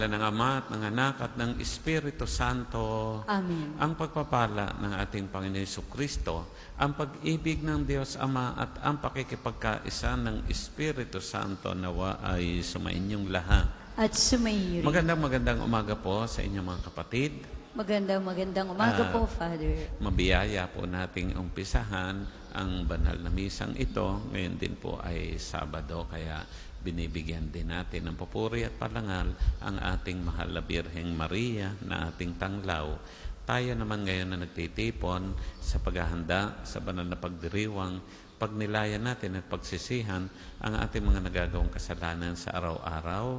ngalan ng Ama at ng Anak at ng Espiritu Santo. Amen. Ang pagpapala ng ating Panginoon Jesucristo, ang pag-ibig ng Diyos Ama at ang pakikipagkaisa ng Espiritu Santo nawa ay sumainyong lahat. At sumayo rin. Magandang umaga po sa inyong mga kapatid. Magandang umaga po, Father. Mabiyaya po nating umpisahan ang banal na misang ito. Ngayon din po ay Sabado, kaya binibigyan din natin ng papuri at parangal ang ating mahal na Birheng Maria na ating tanglaw. Tayo naman ngayon na nagtitipon sa paghahanda sa banal na pagdiriwang, pagnilayan natin at pagsisihan ang ating mga nagagawang kasalanan sa araw-araw,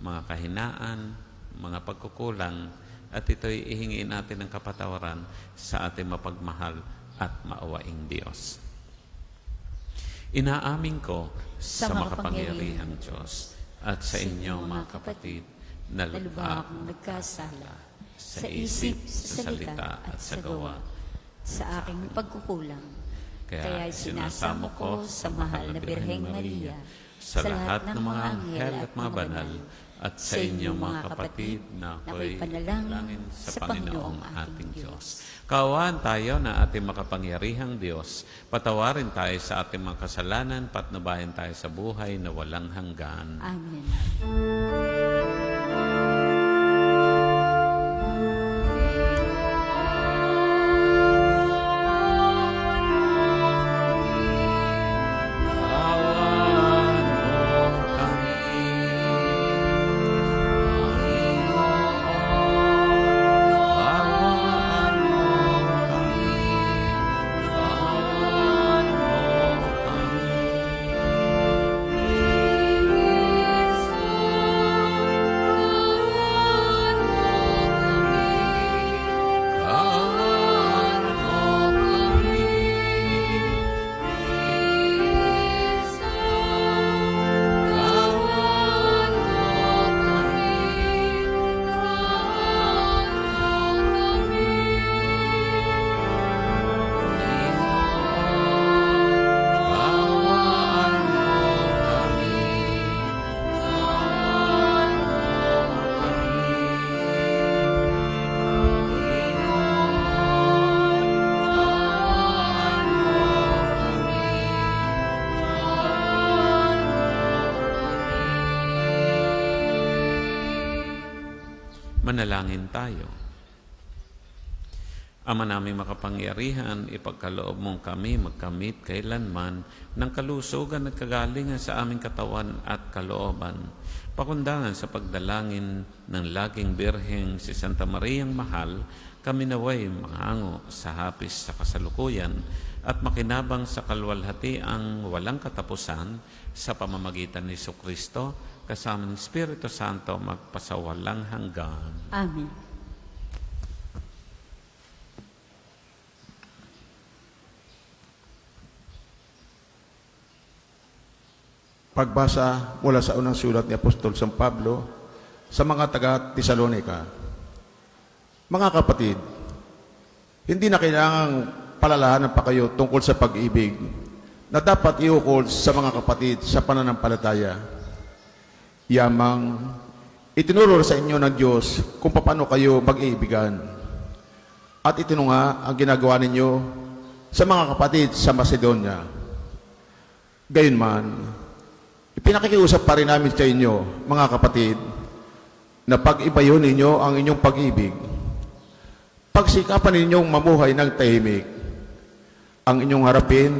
mga kahinaan, mga pagkukulang, at ito'y ihingiin natin ng kapatawaran sa ating mapagmahal at maawaing Diyos. Inaamin ko sa makapangyarihang Diyos at sa inyo mga kapatid na lubha akong nagkasala sa isip, sa salita at sa gawa, sa aking pagkukulang. Kaya sinasamo ko sa mahal na Birheng Maria, sa lahat ng mga anghel at mga banal, at sa inyo mga kapatid na ako'y panalangin sa Panginoong ating Diyos. Kaawaan tayo na ating makapangyarihang Diyos. Patawarin tayo sa ating mga kasalanan, patnubayan tayo sa buhay na walang hanggan. Amen. Manalangin tayo. Ama naming makapangyarihan, ipagkaloob mong kami magkamit kailanman ng kalusugan at kagalingan sa aming katawan at kalooban. Pakundangan sa pagdalangin ng laging Birheng si Santa Mariang Mahal, kami naway mangango sa hapis sa kasalukuyan at makinabang sa kalwalhatiang walang katapusan sa pamamagitan ni Jesucristo, kasama ng Espiritu Santo magpasawalang hanggan. Amen. Pagbasa mula sa unang sulat ni Apostol San Pablo sa mga taga-Tesalonika. Mga kapatid, hindi na kailangang palalahanan pa kayo tungkol sa pag-ibig na dapat iukol sa mga kapatid sa pananampalataya. Yamang itinuro sa inyo ng Diyos kung paano kayo mag-iibigan. At ito nga ang ginagawa ninyo sa mga kapatid sa Macedonia. Gayunman, ipinakikiusap pa rin namin sa inyo, mga kapatid, na pag-ibayon ninyo ang inyong pag-ibig. Pagsikapan ninyong mamuhay ng tahimik. Ang inyong harapin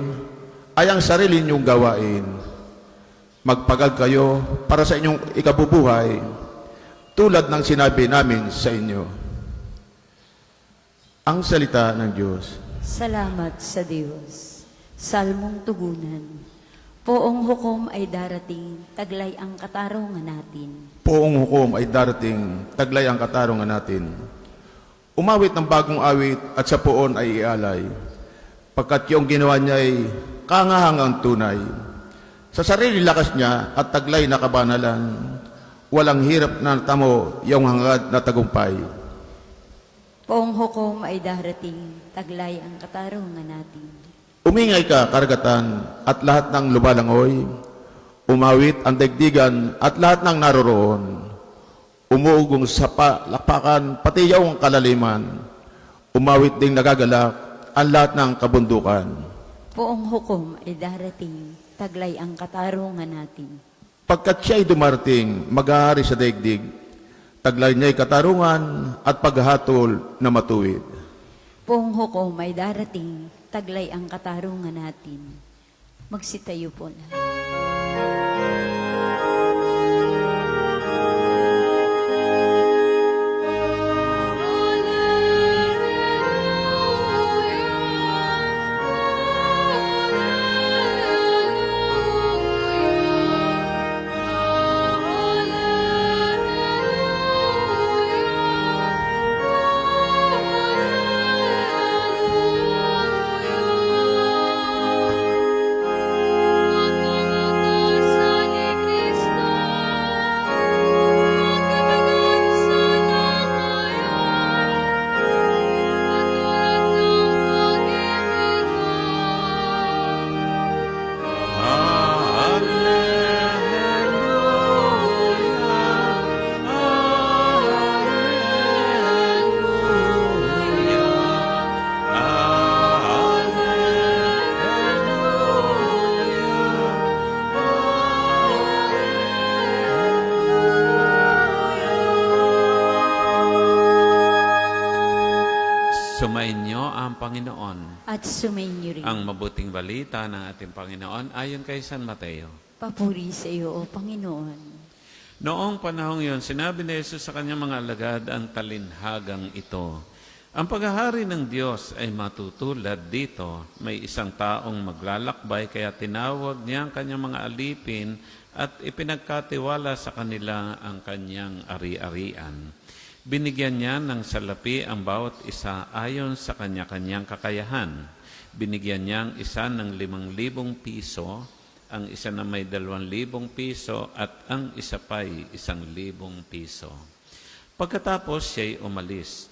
ay ang sarili ninyong gawain. Magpagag kayo para sa inyong ikabubuhay, tulad ng sinabi namin sa inyo. Ang salita ng Diyos. Salamat sa Diyos. Salmong tugunan. Poong hukom ay darating, taglay ang katarungan natin. Poong hukom ay darating, taglay ang katarungan natin. Umawit ng bagong awit at sa poon ay ialay, pagkat yung ginawa niya ay kahangahangang tunay. Sa sarili lakas niya at taglay na kabanalan, walang hirap na tamo yung hangad na tagumpay. Poong hukom ay darating, taglay ang katarungan natin. Umingay ka, karagatan, at lahat ng lubalangoy. Umawit ang daigdigan at lahat ng naroroon. umuugong sa palakpakan, pati ang kalaliman, umawit ding nagagalak ang lahat ng kabundukan. Poong hukom ay darating, taglay ang katarungan natin. Pagkat siya'y dumarating, mag-aari sa daigdig, taglay niya'y katarungan at paghatol na matuwid. Poong hukom ay darating, taglay ang katarungan natin. Magsitayo po na. Sumainyo ang Panginoon. At sumainyo rin. Ang mabuting balita ng ating Panginoon ayon kay San Mateo. Papuri sa iyo, O Panginoon. Noong panahong yon, sinabi ni Jesus sa kanyang mga alagad ang talinhagang ito. Ang paghahari ng Diyos ay matutulad dito. May isang taong maglalakbay, kaya tinawag niya ang kanyang mga alipin at ipinagkatiwala sa kanila ang kanyang ari-arian. Binigyan niya ng salapi ang bawat isa ayon sa kanya-kanyang kakayahan. Binigyan niya ang isa ng 5,000 piso, ang isa na may 2,000 piso at ang isa pa'y 1,000 piso. Pagkatapos siya'y umalis.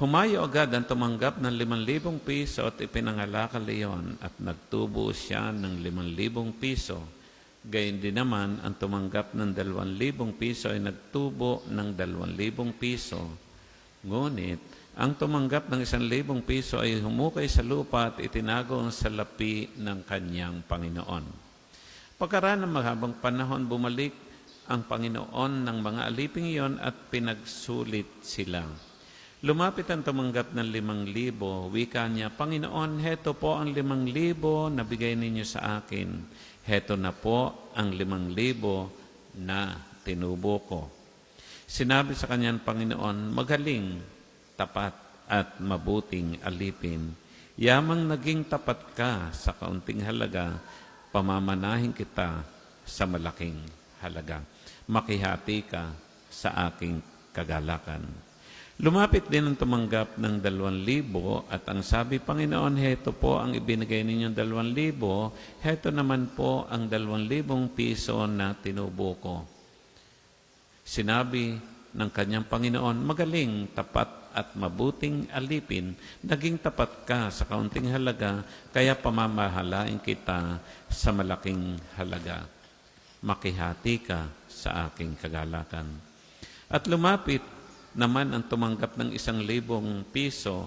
Humayo agad ang tumanggap ng 5,000 piso at ipinangalakal iyon at nagtubo siya ng 5,000 piso. Gayon din naman, ang tumanggap ng 2,000 piso ay nagtubo ng 2,000 piso. Ngunit, ang tumanggap ng 1,000 piso ay humukay sa lupa at itinago ang salapi ng kanyang Panginoon. Pagkaraan ng mahabang panahon, bumalik ang Panginoon ng mga aliping iyon at pinagsulit sila. Lumapit ang tumanggap ng 5,000, wika niya, Panginoon, heto po ang 5,000 na bigay ninyo sa akin. Heto na po ang 5,000 na tinubo ko. Sinabi sa kanyang Panginoon, magaling, tapat at mabuting alipin. Yamang naging tapat ka sa kaunting halaga, pamamanahin kita sa malaking halaga. Makihati ka sa aking kagalakan. Lumapit din ang tumanggap ng 2,000 at ang sabi, Panginoon, heto po ang ibinigay ninyong 2,000, heto naman po ang 2,000 piso na tinubo ko. Sinabi ng kanyang Panginoon, magaling, tapat at mabuting alipin, naging tapat ka sa kaunting halaga, kaya pamamahalain kita sa malaking halaga. Makihati ka sa aking kagalakan. At lumapit naman ang tumanggap ng 1,000 piso,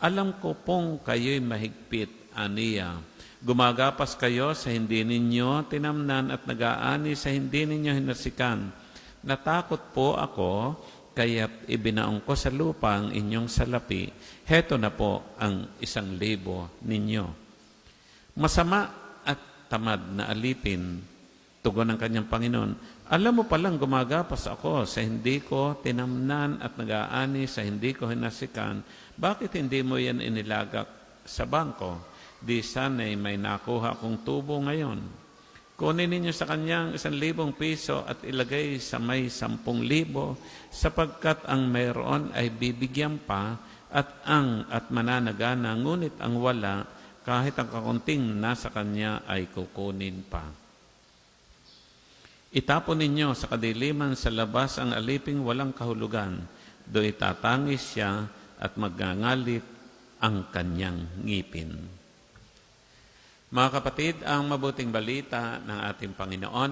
alam ko pong kayo'y mahigpit, aniya. Gumagapas kayo sa hindi ninyo tinamnan at nag-aani sa hindi ninyo hinasikan. Natakot po ako, kaya ibinaong ko sa lupa ang inyong salapi. Heto na po ang 1,000 ninyo. Masama at tamad na alipin, tugon ng kanyang Panginoon, alam mo palang gumagapas ako sa hindi ko tinamnan at nag-aani sa hindi ko hinasikan. Bakit hindi mo yan inilagak sa bangko? Di sana'y may nakuha akong tubo ngayon. Kunin ninyo sa kanyang 1,000 piso at ilagay sa may 10,000 sapagkat ang mayroon ay bibigyan pa at mananagana, ngunit ang wala, kahit ang kakunting nasa kanya ay kukunin pa. Itapon ninyo sa kadiliman sa labas ang aliping walang kahulugan. Do'y tatangis siya at magngangalit ang kanyang ngipin. Mga kapatid, ang mabuting balita ng ating Panginoon.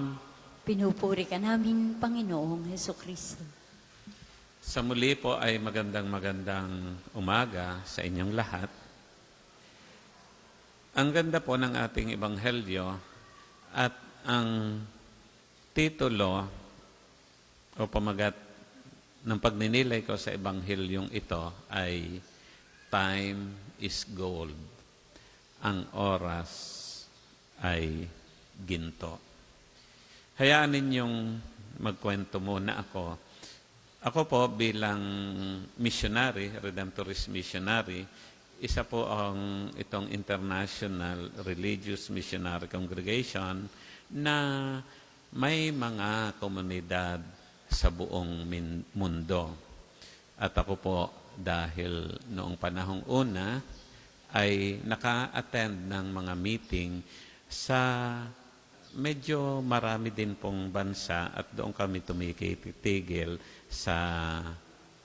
Pinupuri ka namin, Panginoong Hesukristo. Sa muli po ay magandang umaga sa inyong lahat. Ang ganda po ng ating ebanghelyo at ang titulo o pamagat ng pagninilay ko sa ebanghelyong ito ay Time is Gold. Ang oras ay ginto. Hayaan ninyong magkwento muna ako. Ako po bilang missionary, Redemptorist missionary, isa po itong International Religious Missionary Congregation na may mga komunidad sa buong mundo. At ako po dahil noong panahong una ay naka-attend ng mga meeting sa medyo marami din pong bansa at doon kami tumikitigil sa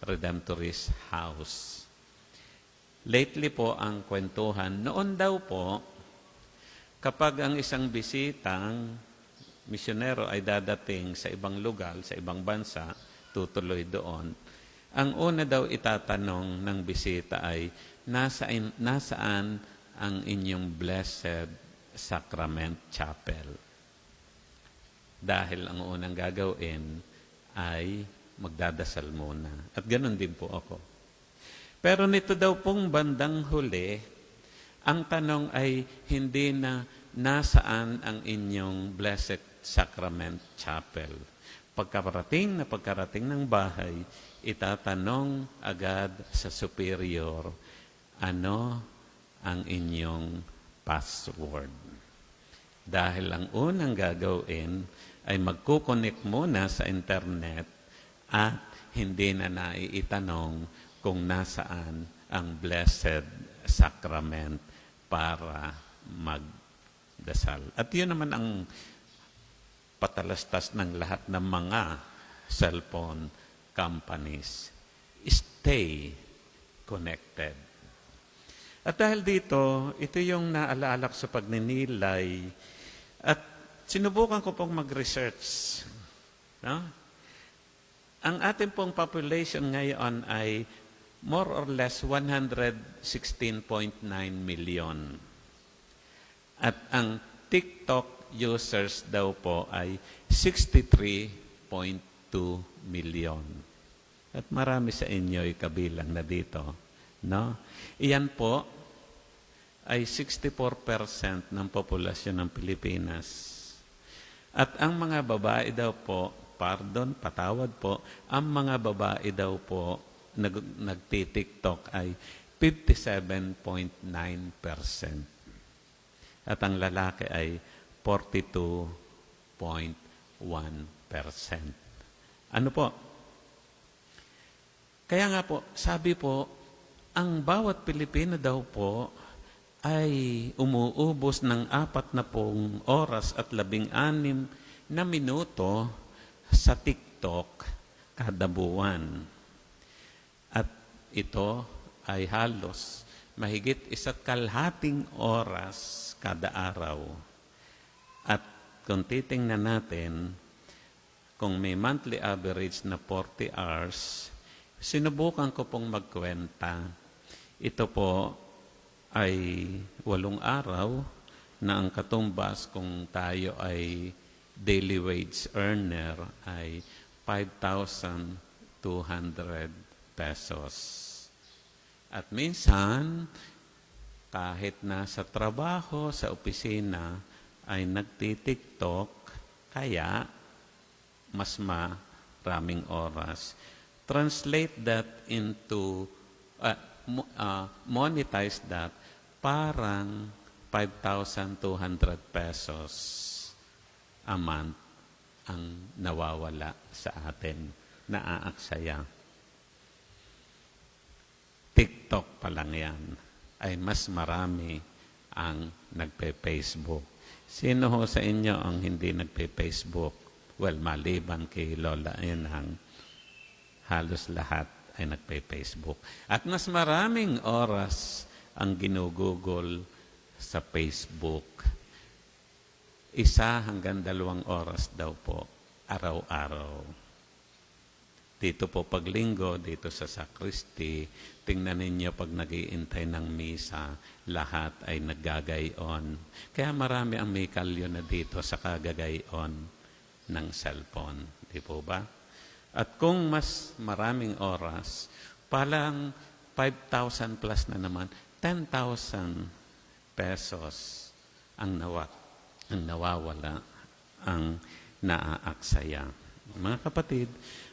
Redemptorist House. Lately po ang kwentuhan, noon daw po, kapag ang isang bisitang misyonero ay dadating sa ibang lugar, sa ibang bansa, tutuloy doon, ang una daw itatanong ng bisita ay, nasaan ang inyong Blessed Sacrament Chapel? Dahil ang unang gagawin ay magdadasal muna. At ganoon din po ako. Pero nito daw pong bandang huli, ang tanong ay hindi na nasaan ang inyong Blessed Sacrament Chapel. Pagkarating ng bahay, itatanong agad sa superior, ano ang inyong password? Dahil ang unang gagawin ay magkukonek muna sa internet at hindi na naiitanong kung nasaan ang Blessed Sacrament para magdasal. At yun naman ang patalastas ng lahat ng mga cellphone companies. Stay connected. At dahil dito, ito yung naalaala ko sa pagninilay at sinubukan ko pong mag-research. No? Ang ating pong population ngayon ay more or less 116.9 million. At ang TikTok users daw po ay 63.2 million. At marami sa inyo ay kabilang na dito. No? Iyan po ay 64% ng populasyon ng Pilipinas. At ang mga babae daw po, patawad po, ang mga babae daw po nagti-TikTok ay 57.9%. At ang lalaki ay 42.1%. Ano po? Kaya nga po, sabi po, ang bawat Pilipino daw po ay umuubos ng 40 oras at 16 na minuto sa TikTok kada buwan. At ito ay halos mahigit 1.5 oras kada araw. At kung titingnan natin, kung may monthly average na 40 hours, sinubukan ko pong magkwenta. Ito po ay 8 araw na ang katumbas kung tayo ay daily wage earner ay 5,200 pesos. At minsan, kahit nasa trabaho, sa opisina, ay nagti-TikTok, kaya mas maraming oras. Translate that into, monetize that, parang 5,200 pesos a month ang nawawala sa atin, naaaksaya. TikTok pa lang yan, ay mas marami ang nagpe-Facebook. Sino ho sa inyo ang hindi nagpe-Facebook? Well, maliban kay Lola, yun ang halos lahat ay nagpe-Facebook. At mas maraming oras ang ginugugol sa Facebook. 1 hanggang 2 oras daw po, araw-araw. Dito po pag linggo, dito sa sakristi, tingnan ninyo pag nag-iintay ng misa, lahat ay naggagayon. Kaya marami ang may kalyo na dito sa kagagayon ng cellphone. Di po ba? At kung mas maraming oras, palang 5,000 plus na naman, 10,000 pesos ang nawawala, ang naaaksaya. Mga kapatid,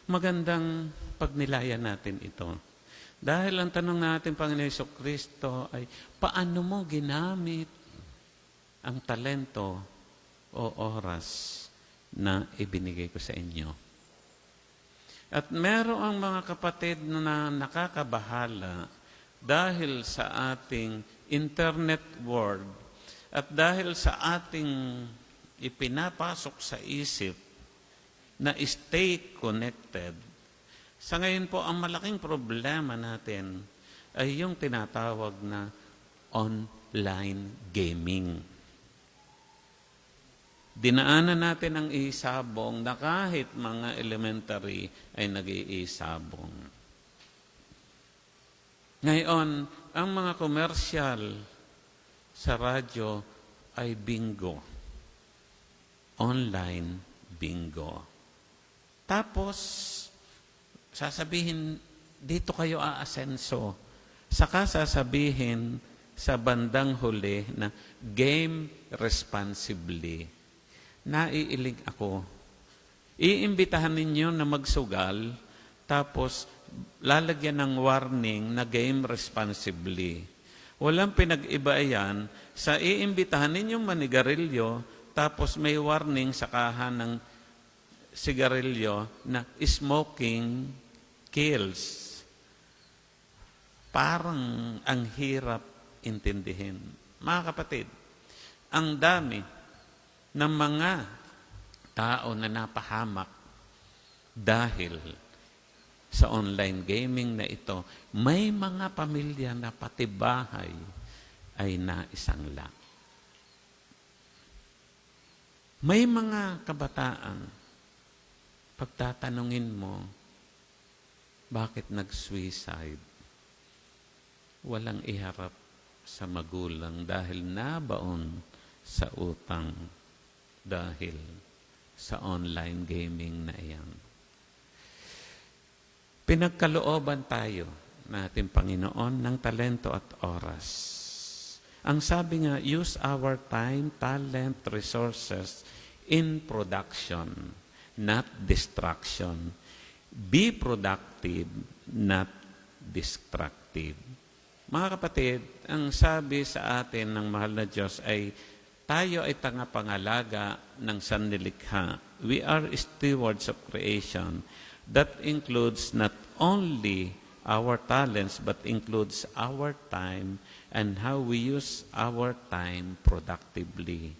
magandang pagnilayan natin ito. Dahil ang tanong natin, Panginoon Jesucristo, ay paano mo ginamit ang talento o oras na ibinigay ko sa inyo? At meron ang mga kapatid na nakakabahala dahil sa ating internet world at dahil sa ating ipinapasok sa isip na stay connected. Sa ngayon po, ang malaking problema natin ay yung tinatawag na online gaming. Dinaanan natin ang isabong na kahit mga elementary ay nag-iisabong. Ngayon, ang mga komersyal sa radyo ay bingo. Online bingo. Tapos, sasabihin, dito kayo aasenso. Saka sasabihin sa bandang huli na game responsibly. Naiiling ako. Iimbitahan ninyo na magsugal, tapos lalagyan ng warning na game responsibly. Walang pinag-iba yan sa iimbitahan ninyong manigarilyo, tapos may warning sa kahan ng sigarilyo na smoking kills. Parang ang hirap intindihin. Mga kapatid, ang dami ng mga tao na napahamak dahil sa online gaming na ito, may mga pamilya na pati bahay ay naisangla. May mga kabataan, pagtatanungin mo, bakit nag-suicide? Walang iharap sa magulang dahil nabaon sa utang dahil sa online gaming na iyan. Pinagkalooban tayo natin, Panginoon, ng talento at oras. Ang sabi nga, use our time, talent, resources in production, not distraction. Be productive, not destructive. Mga kapatid, ang sabi sa atin ng mahal na Diyos ay tayo ay tagapangalaga ng sanlilikha. We are stewards of creation. That includes not only our talents but includes our time and how we use our time productively.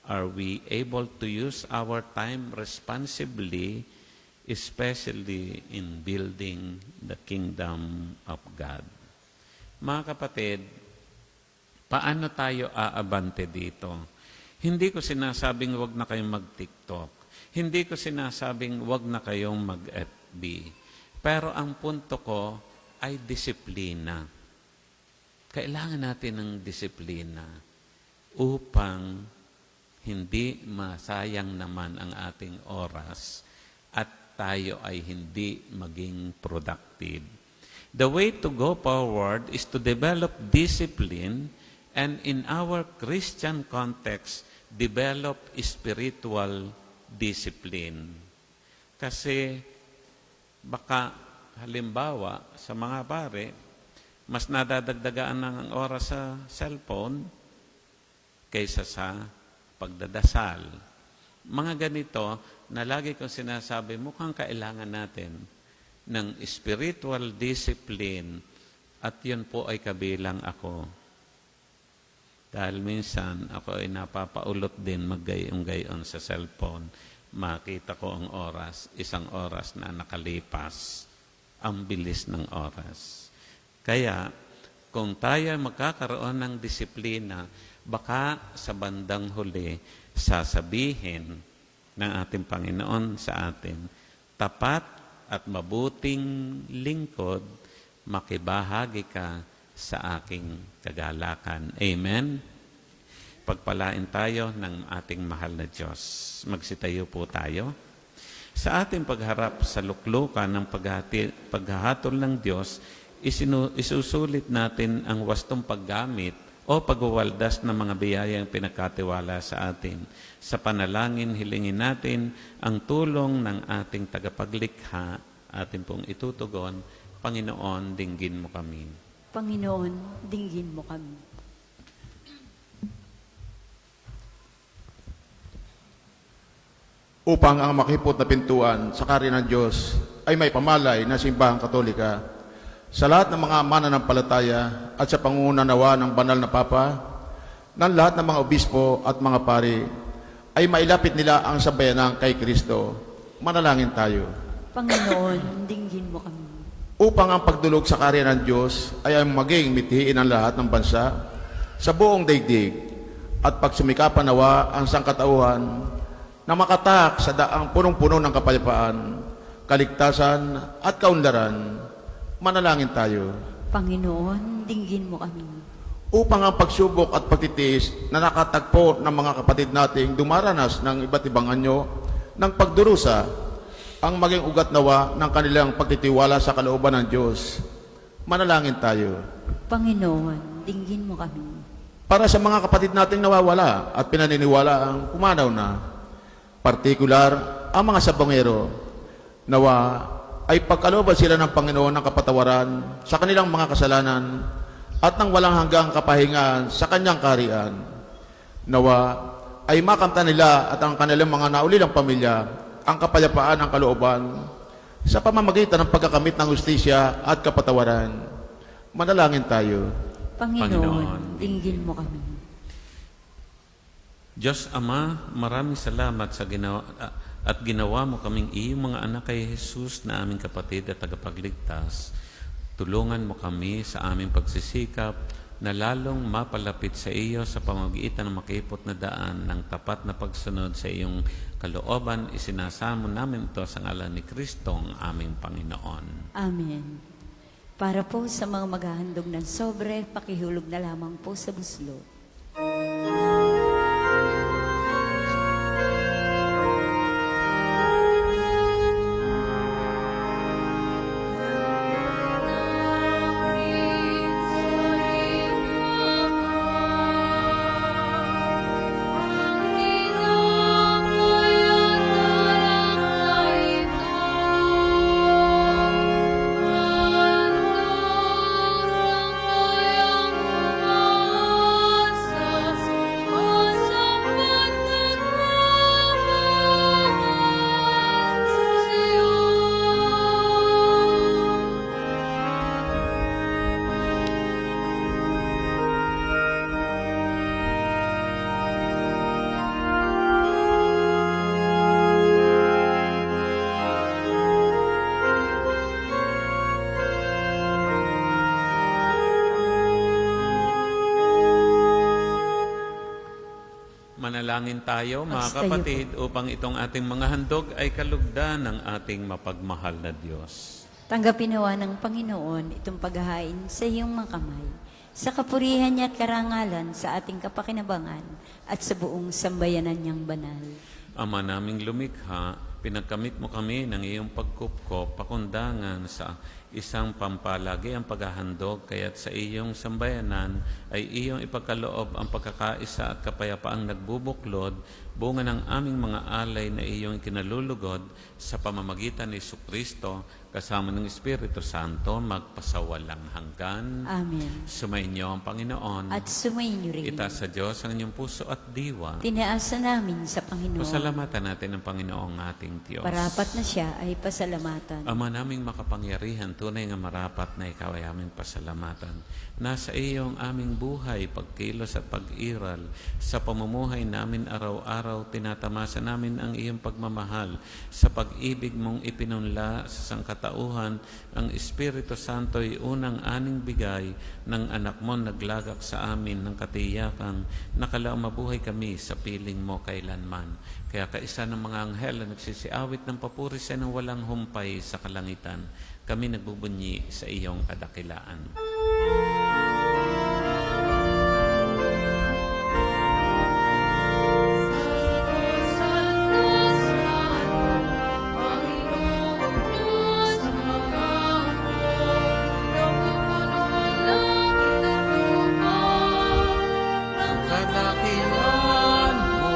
Are we able to use our time responsibly, especially in building the kingdom of God? Mga kapatid, paano tayo aabante dito? Hindi ko sinasabing wag na kayong mag-TikTok. Hindi ko sinasabing wag na kayong mag-FB. Pero ang punto ko ay disiplina. Kailangan natin ng disiplina upang hindi masayang naman ang ating oras at tayo ay hindi maging productive. The way to go forward is to develop discipline and in our Christian context, develop spiritual discipline. Kasi baka halimbawa sa mga pare, mas nadadagdagaan ng oras sa cellphone kaysa sa pagdadasal. Mga ganito na lagi kong sinasabi, mukhang kailangan natin ng spiritual discipline at yun po ay kabilang ako. Dahil minsan ako ay napapaulot din maggayong-gayon sa cellphone. Makita ko ang oras, isang oras na nakalipas. Ang bilis ng oras. Kaya, kung tayo magkakaroon ng disiplina, baka sa bandang huli, sasabihin ng ating Panginoon sa atin, tapat at mabuting lingkod, makibahagi ka sa aking kagalakan. Amen. Pagpalain tayo ng ating mahal na Diyos. Magsitayo po tayo. Sa ating pagharap sa luklukan ng paghahatol ng Diyos, isusulit natin ang wastong paggamit o pagwawaldas ng mga biyayang pinagkatiwala sa atin. Sa panalangin, hilingin natin ang tulong ng ating tagapaglikha. Atin pong itutugon, Panginoon, dinggin mo kami. Panginoon, dinggin mo kami. Upang ang makipot na pintuan sa karya ng Diyos ay may pamalay na simbahang katolika sa lahat ng mga mananampalataya at sa pangunguna nawa ng banal na Papa, ng lahat ng mga obispo at mga pari, ay mailapit nila ang sambayanang kay Kristo. Manalangin tayo. Panginoon, dinggin mo kami. Upang ang pagdulog sa karya ng Diyos ay maging mithiin ang lahat ng bansa sa buong daigdig at pagsumikapan nawa ang sangkatauhan na makatak sa daang punong-puno ng kapayapaan, kaligtasan at kaunlaran. Manalangin tayo. Panginoon, dinggin mo kami. Upang ang pagsubok at pagtitiis na nakatagpo ng mga kapatid nating dumaranas ng iba't ibang anyo ng pagdurusa ang maging ugat nawa ng kanilang pagtitiwala sa kalooban ng Diyos. Manalangin tayo. Panginoon, dinggin mo kami. Para sa mga kapatid nating nawawala at pinaniniwala ang pumanaw na, partikular ang mga sabongero, nawa ay pagkalooban sila ng Panginoon ng kapatawaran sa kanilang mga kasalanan at ng walang hanggang kapahingaan sa kanyang kaharian. Nawa ay makamta nila at ang kanilang mga naulilang pamilya ang kapayapaan ng kalooban sa pamamagitan ng pagkakamit ng hustisya at kapatawaran. Manalangin tayo. Panginoon, dinggin mo kami. Diyos Ama, maraming salamat sa ginawa mo kaming iyong mga anak kay Jesus na aming kapatid at tagapagligtas. Tulungan mo kami sa aming pagsisikap na lalong mapalapit sa iyo sa pamamagitan ng makipot na daan ng tapat na pagsunod sa iyong kalooban. Isinasamo namin ito sa ngalan ni Kristo, ang aming Panginoon. Amen. Para po sa mga maghahandog ng sobre, pakihulog na lamang po sa buslot. Manalangin tayo, mga kapatid, upang itong ating mga handog ay kalugdan ng ating mapagmahal na Diyos. Tanggapin nawa ng Panginoon itong paghahain sa iyong mga kamay, sa kapurihan niya at karangalan sa ating kapakinabangan at sa buong sambayanan niyang banal. Ama naming lumikha, pinagkamit mo kami ng iyong pagkupko, pakundangan sa isang pampalagi ang paghahandog, kaya't sa iyong sambayanan ay iyong ipagkaloob ang pagkakaisa at kapayapaang nagbubuklod, bunga ng aming mga alay na iyong kinalulugod sa pamamagitan ni Jesucristo, kasama ng Espiritu Santo, magpasawalang hanggan. Amen. Sumainyo ang Panginoon. At sumainyo rin. Itaas sa Diyos ang inyong puso at diwa. Tinaasa namin sa Panginoon. Pasalamatan natin ang Panginoong ating Diyos. Parapat na siya ay pasalamatan. Ama naming makapangyarihan, tunay nga marapat na ikaw ay aming pasalamatan. Nasa iyo ang aming buhay, pagkilos at pag-iral. Sa pamumuhay namin araw-araw, tinatamasa namin ang iyong pagmamahal. Sa pag-ibig mong ipinunla sa sangkatauhan, ang Espiritu Santo ay unang aning bigay ng anak mo naglagak sa amin ng katiyakan, nakalaang mabuhay kami sa piling mo kailanman. Kaya kaisa ng mga anghel na nagsisiawit ng papuri sa ng walang humpay sa kalangitan, kami nagbubunyi sa iyong kadakilaan. Kadakilaan mo,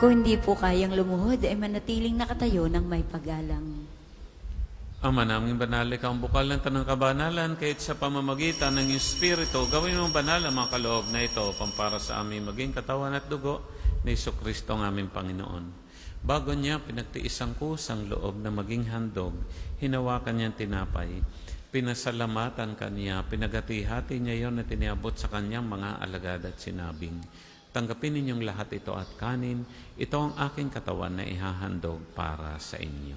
Kung hindi po kayang lumuhod, ay manatiling nakatayo ng may paggalang. Ama naming banal, ikaw ang bukal ng tanang kabanalan, kahit sa pamamagitan ng iyong Espiritu, gawin mong banal ang mga kaloob na ito, pampara sa aming maging katawan at dugo ni Jesucristo ang aming Panginoon. Bago niya pinagtiis ang kusang loob na maging handog, hinawakan niyang tinapay, pinasalamatan kaniya, pinagati-hati niya yon at tiniabot sa kanyang mga alagad at sinabing, tanggapin ninyong lahat ito at kanin, ito ang aking katawan na ihahandog para sa inyo.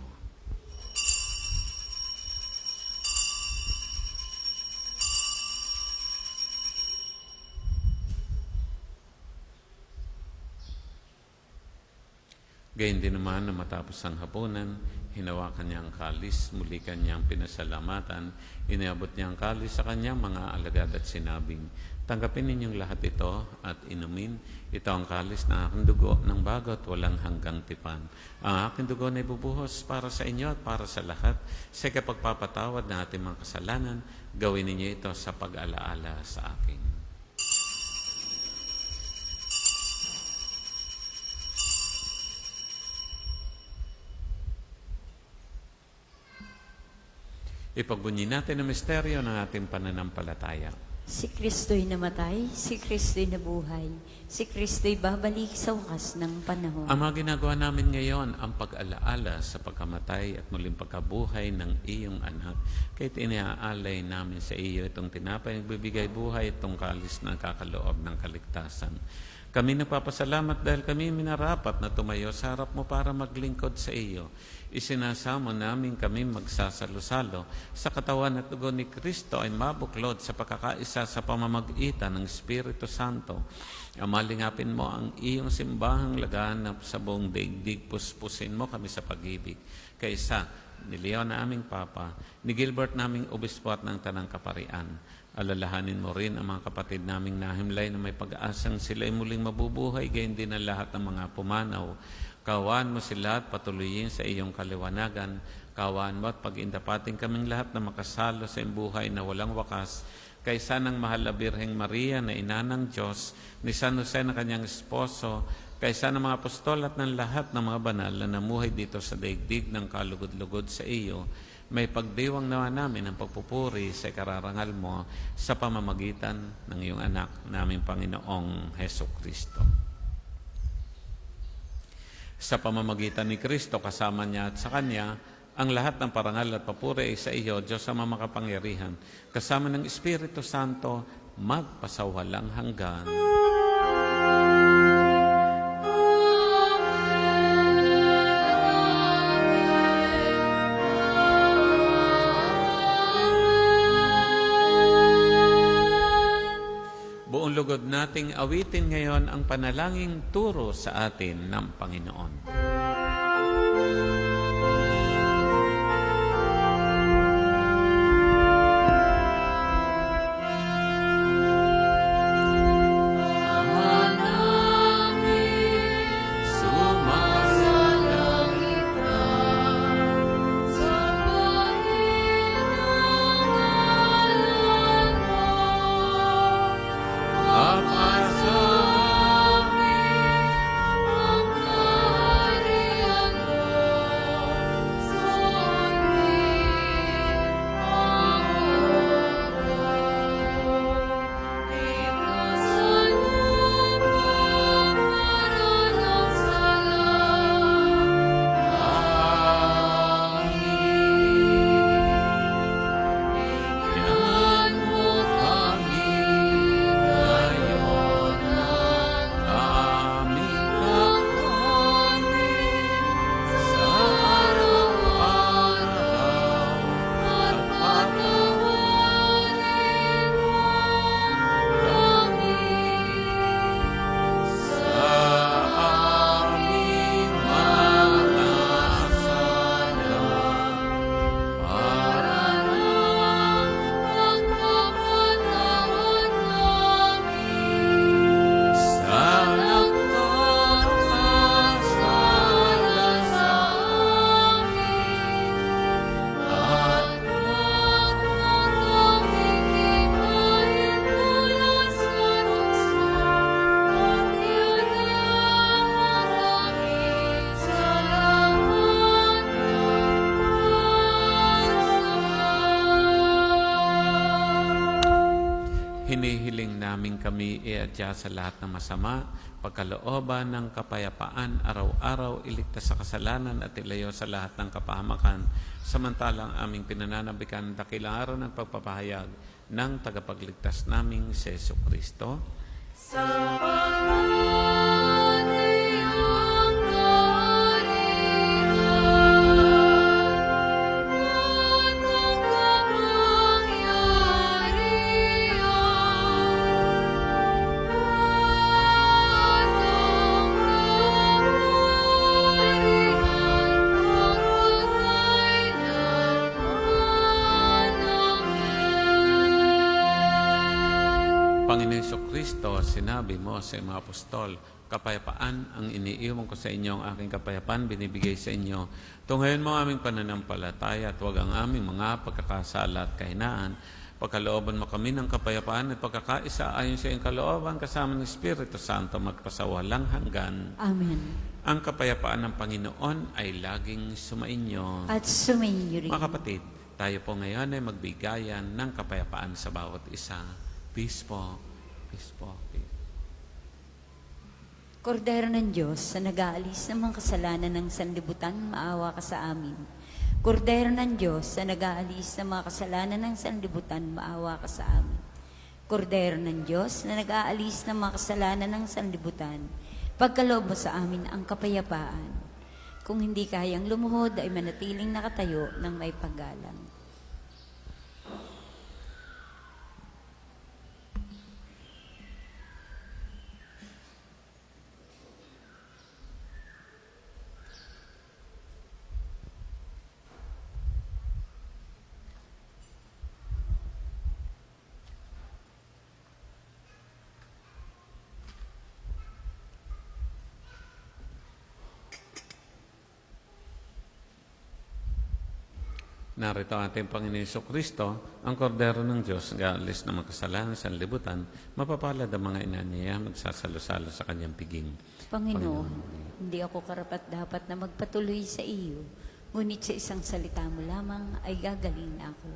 Gayun din naman na matapos ang hapunan, hinawakan niya ang kalis, muli kanyang pinasalamatan, iniabot niya ang kalis sa kanyang mga alagad at sinabing, tanggapin ninyong lahat ito at inumin. Ito ang kalis ng aking dugo ng bago at walang hanggang tipan. Ang aking dugo na ibubuhos para sa inyo at para sa lahat. Sa kapagpapatawad ng ating mga kasalanan, gawin ninyo ito sa pag-alaala sa akin. Ipagbunyi natin ang misteryo ng ating pananampalataya. Si Kristo'y namatay, si Kristo'y nabuhay, si Kristo'y babalik sa wakas ng panahon. Ang mga ginagawa namin ngayon ang pag-alaala sa pagkamatay at muling pagkabuhay ng iyong anak. Kahit iniaalay namin sa iyo itong tinapay, nagbibigay buhay, itong kalis na kakaloob ng kaligtasan. Kami nagpapasalamat dahil kami minarapat na tumayo sa harap mo para maglingkod sa iyo. Isinasamo namin kami magsasalo-salo sa katawan at dugo ni Kristo ay mabuklod sa pagkakaisa sa pamamagitan ng Espiritu Santo. Amalingapin mo ang iyong simbahang laganap sa buong daigdig, puspusin mo kami sa pag-ibig. Kaisa ni Leon na aming Papa, ni Gilbert naming Obispo at ng Tanang Kaparian. Alalahanin mo rin ang mga kapatid naming nahimlay na may pag-asang sila'y muling mabubuhay, gayon din ang lahat ng mga pumanaw. Kawaan mo sila at patuloyin sa iyong kaliwanagan. Kawaan mo at pag-indapating kaming lahat na makasalo sa iyong buhay na walang wakas. Kaysa ng mahal na Birheng Maria na ina ng Diyos, ni San Jose na kanyang esposo, kaysa ng mga apostol at ng lahat ng mga banal na namuhay dito sa daigdig ng kalugod-lugod sa iyo, may pagdiwang nawa namin ang pagpupuri sa kararangal mo sa pamamagitan ng iyong anak naming Panginoong Hesukristo. Sa pamamagitan ni Kristo, kasama niya at sa Kanya, ang lahat ng parangal at papuri ay sa iyo, Diyos ang makapangyarihan, kasama ng Espiritu Santo, magpasawalang hanggan. Buong lugod nating awitin ngayon ang panalangin turo sa atin ng Panginoon. namin kami iadya sa lahat ng masama, pagkalooban ng kapayapaan, araw-araw iligtas sa kasalanan at ilayo sa lahat ng kapahamakan, samantalang aming pinananabikan ng dakilang araw ng pagpapahayag ng tagapagligtas naming si Jesucristo. Sa pangalan iyong kaharian, at ang kapangyarihan, at ang kaharian, magpakailanman. Panginoon Jesucristo, sinabi mo sa mga apostol, kapayapaan ang iniiwan ko sa inyo, ang aking kapayapaan binibigay sa inyo. Tunghayin mo aming pananampalataya at huwag ang aming mga pagkakasala at kahinaan. Pagkalooban mo kami ng kapayapaan at pagkakaisa ayon sa iyong kalooban kasama ng Espiritu Santo magpasawalang hanggan. Amen. Ang kapayapaan ng Panginoon ay laging sumainyo. At sumainyo rin. Mga kapatid, tayo po ngayon ay magbigayan ng kapayapaan sa bawat isa. Peace po. Peace po. Peace. Kordero ng Diyos sa nag-aalis ng mga kasalanan ng sanlibutan, maawa ka sa amin. Kordero ng Diyos sa nag-aalis ng mga kasalanan ng sanlibutan, maawa ka sa amin. Kordero ng Diyos na nag-aalis ng mga kasalanan ng sanlibutan, pagkaloob mo sa amin ang kapayapaan. Kung hindi kayang lumuhod, ay manatiling nakatayo ng may paggalang. Narito ang ating Panginoon Jesucristo, ang kordero ng Diyos, nag-aalis ng mga kasalanan sa libutan, mapapalad ang mga ina niya, magsasalo-salo sa kanyang piging. Panginoon, hindi ako karapat-dapat na magpatuloy sa iyo, ngunit sa isang salita mo lamang ay gagaling ako.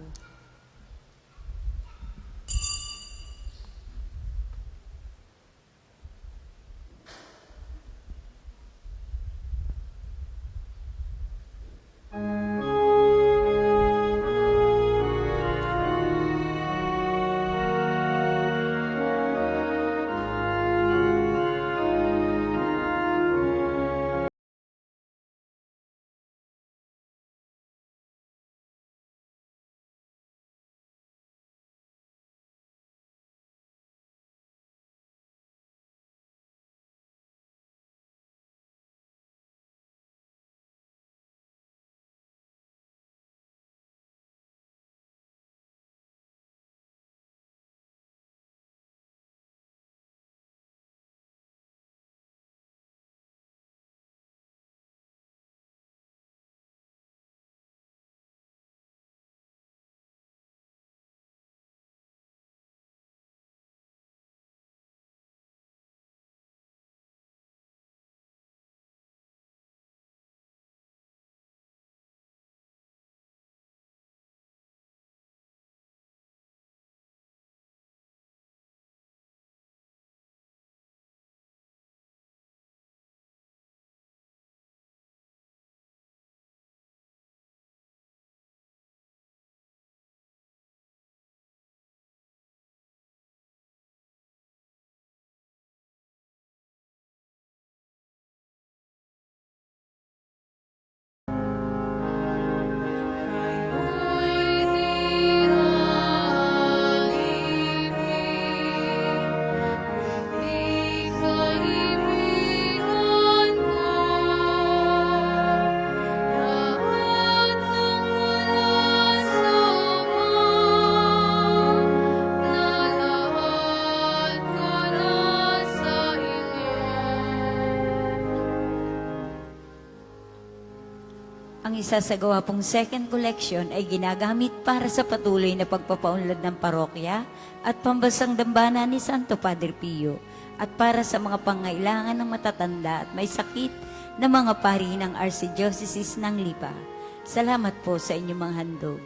Ang isasagawa pong second collection ay ginagamit para sa patuloy na pagpapaunlad ng parokya at pambansang dambana ni Santo Padre Pio at para sa mga pangailangan ng matatanda at may sakit na mga pari ng Archdiocese ng Lipa. Salamat po sa inyong mga handog.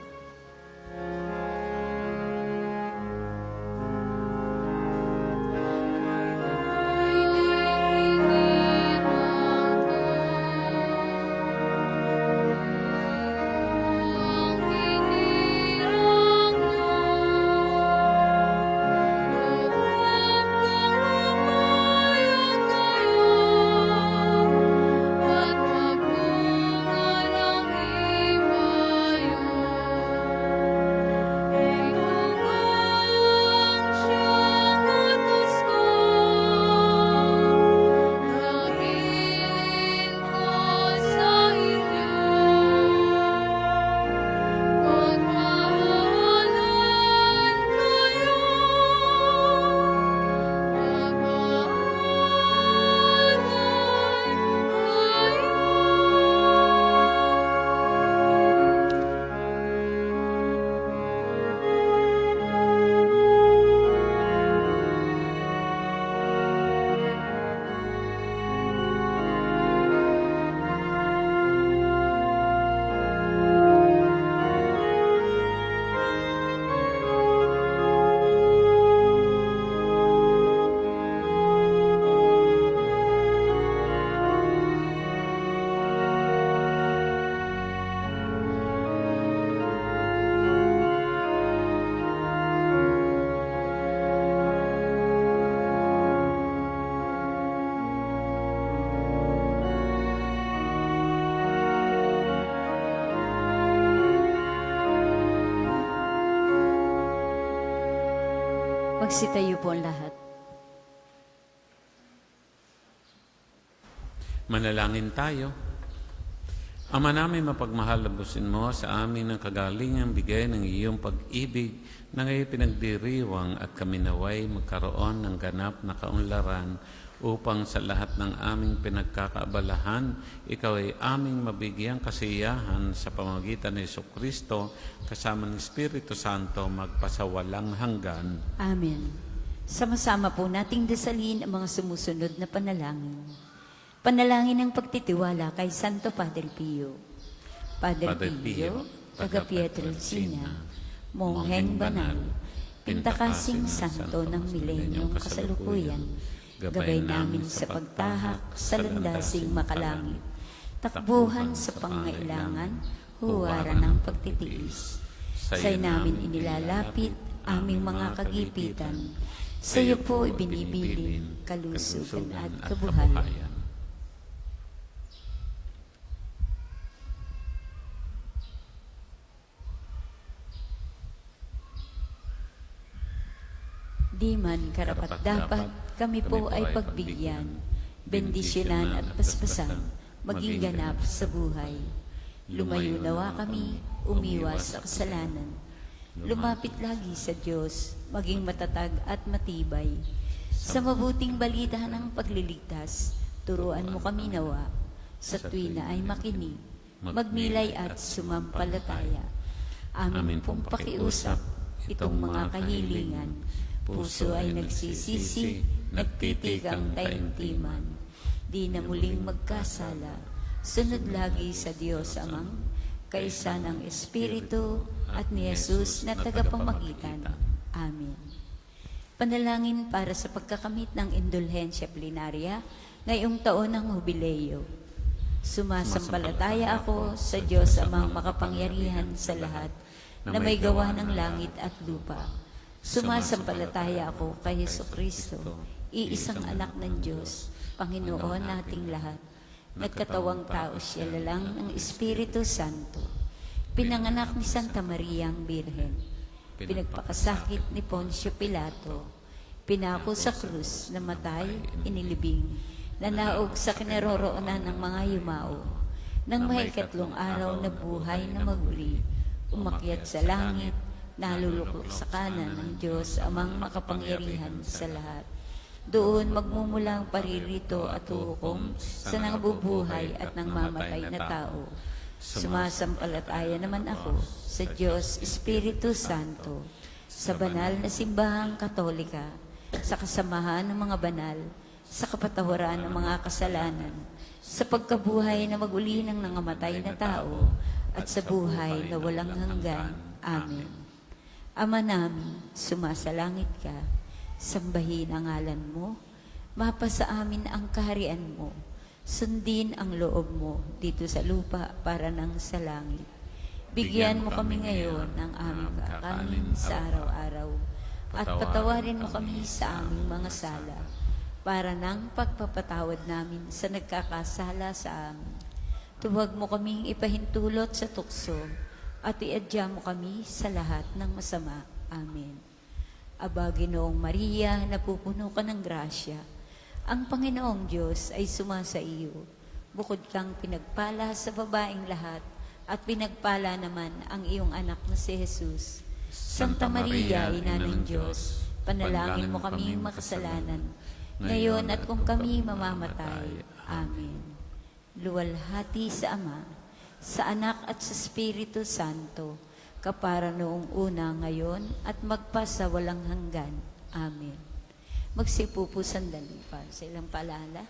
Magsitayo po ang lahat. Manalangin tayo. Ama namin mapagmahal, labusin mo sa amin ang kagalingang bigay ng iyong pag-ibig na ngayon pinagdiriwang at kami naway magkaroon ng ganap na kaunlaran upang sa lahat ng aming pinagkakaabalahan, ikaw ay aming mabigyang kasiyahan sa pamamagitan ni Jesucristo kasama ng Espiritu Santo magpasawalang hanggan. Amen. Sama-sama po nating dasalin ang mga sumusunod na panalangin. Panalangin ng pagtitiwala kay Santo Padre Pio. Padre Pio, taga Pietrelcina, Mongheng Banal, Pintakasing Santo ng Milenyong Kasalukuyan, gabay namin sa pagtahak sa landasing makalangit, takbuhan sa pangailangan, huwaran ng pagtitiis. Sa'yo namin inilalapit aming mga kagipitan, sa'yo po ibinibilin kalusugan at kabuhayan. Di man karapat-dapat, kami po ay pagbigyan, bendisyonan at paspasan, maging ganap sa buhay. Lumayo nawa kami, umiwas sa kasalanan. Lumapit lagi sa Diyos, maging matatag at matibay. Sa mabuting balita ng pagliligtas, turuan mo kami nawa. Sa tuwina ay makinig, magnilay at sumampalataya. Amin pong pakiusap, itong mga kahilingan. Puso ay nagsisisi, nagtitigang taimtiman. Di na muling magkasala, sunod lagi sa Diyos Amang, kaisa ng Espiritu at ni Jesus na tagapamagitan. Amen. Panalangin para sa pagkakamit ng indulhensya plenarya ngayong taon ng Jubileo. Sumasampalataya ako sa Diyos Amang makapangyarihan sa lahat na may gawa ng langit at lupa. Sumasampalataya ako kay Jesucristo, iisang anak ng Diyos, Panginoon nating lahat. Nagkatawang tao siya lalang ng Espiritu Santo. Pinanganak ni Santa Maria ang Birhen. Pinagpakasakit ni Poncio Pilato. Pinako sa krus, namatay, inilibing. Nanaog sa kinaroroonan ng mga yumao. Nang may ikatlong araw na buhay na maguli, umakyat sa langit, naluluklok sa kanan ng Diyos Amang makapangyarihan sa lahat. Doon magmumulang paririto at hukom sa nangabubuhay at nangmamatay na tao. Sumasampalataya naman ako sa Diyos Espiritu Santo, sa banal na simbahang Katolika, sa kasamahan ng mga banal, sa kapatawaran ng mga kasalanan, sa pagkabuhay na maguli ng nangamatay na tao, at sa buhay na walang hanggan. Amen. Ama namin, sumasalangit ka, sambahin ang ngalan mo, mapasa amin ang kaharian mo, sundin ang loob mo dito sa lupa para nang sa langit. Bigyan mo kami ngayon ng aming kakanin sa araw-araw, at patawarin mo kami sa aming mga sala, para nang pagpapatawad namin sa nagkakasala sa amin. Tuwag mo kaming ipahintulot sa tukso, at iadya mo kami sa lahat ng masama. Amen. Aba, Ginoong Maria, napupuno ka ng grasya. Ang Panginoong Diyos ay sumasa iyo. Bukod kang pinagpala sa babaeng lahat, at pinagpala naman ang iyong anak na si Jesus. Santa Maria, Ina ng Diyos, panalangin mo kaming makasalanan, ngayon at kung kami mamamatay. Amen. Luwalhati sa Ama, sa Anak at sa Espiritu Santo, kapara noong una, ngayon, at magpasa walang hanggan. Amen. Magsipo po sandali para sa ilang paalala.